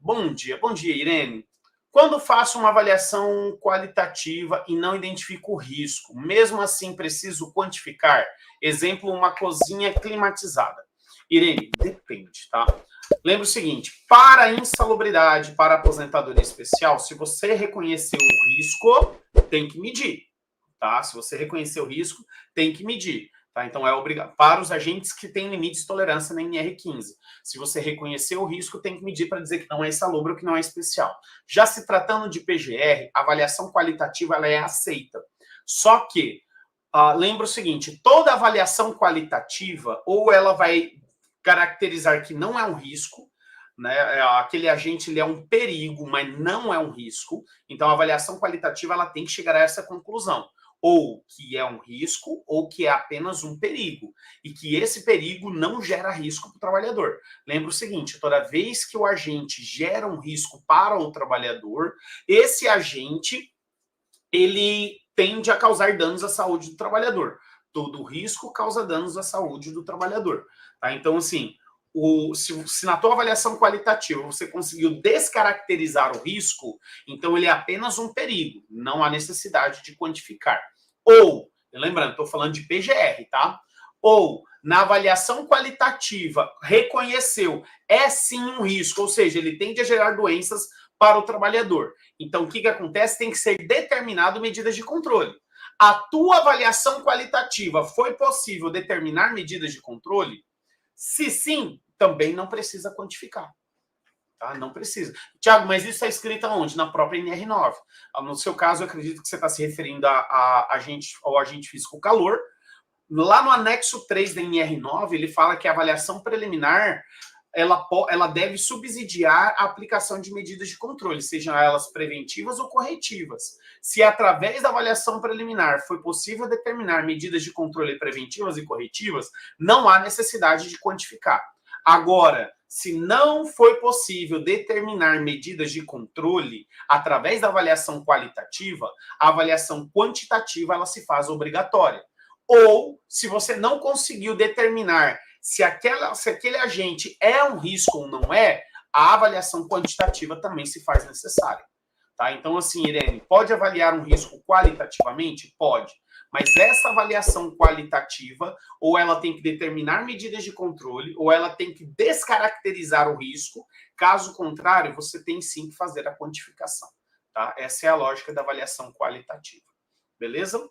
Bom dia, Irene. Quando faço uma avaliação qualitativa e não identifico o risco, mesmo assim preciso quantificar? Exemplo, uma cozinha climatizada. Irene, depende, tá? Lembra o seguinte, para a insalubridade, para a aposentadoria especial, se você reconhecer o risco, tem que medir, tá? Se você reconhecer o risco, tem que medir. Tá? Então, é obrigado para os agentes que têm limites de tolerância na NR15. Se você reconhecer o risco, tem que medir para dizer que não é insalubre ou que não é especial. Já se tratando de PGR, a avaliação qualitativa ela é aceita. Só que, lembra o seguinte, toda avaliação qualitativa, ou ela vai caracterizar que não é um risco, né? Aquele agente ele é um perigo, mas não é um risco. Então, a avaliação qualitativa ela tem que chegar a essa conclusão. Ou que é um risco, ou que é apenas um perigo. E que esse perigo não gera risco para o trabalhador. Lembra o seguinte, toda vez que o agente gera um risco para o trabalhador, esse agente, ele tende a causar danos à saúde do trabalhador. Todo risco causa danos à saúde do trabalhador. Tá? Então, assim, se na tua avaliação qualitativa você conseguiu descaracterizar o risco, então ele é apenas um perigo, não há necessidade de quantificar. Ou, lembrando, estou falando de PGR, tá? Ou, na avaliação qualitativa, reconheceu, é sim um risco, ou seja, ele tende a gerar doenças para o trabalhador. Então, o que acontece? Tem que ser determinado medidas de controle. A tua avaliação qualitativa foi possível determinar medidas de controle? Se sim, também não precisa quantificar. Tá? Não precisa. Tiago, mas isso está escrito aonde? Na própria NR9. No seu caso, eu acredito que você está se referindo ao agente físico calor. Lá no anexo 3 da NR9, ele fala que a avaliação preliminar ela deve subsidiar a aplicação de medidas de controle, sejam elas preventivas ou corretivas. Se através da avaliação preliminar foi possível determinar medidas de controle preventivas e corretivas, não há necessidade de quantificar. Agora, se não foi possível determinar medidas de controle através da avaliação qualitativa, a avaliação quantitativa ela se faz obrigatória. Ou, se você não conseguiu determinar se aquele agente é um risco ou não é, a avaliação quantitativa também se faz necessária. Tá? Então, assim, Irene, pode avaliar um risco qualitativamente? Pode. Mas essa avaliação qualitativa, ou ela tem que determinar medidas de controle, ou ela tem que descaracterizar o risco. Caso contrário, você tem sim que fazer a quantificação. Tá? Essa é a lógica da avaliação qualitativa. Beleza?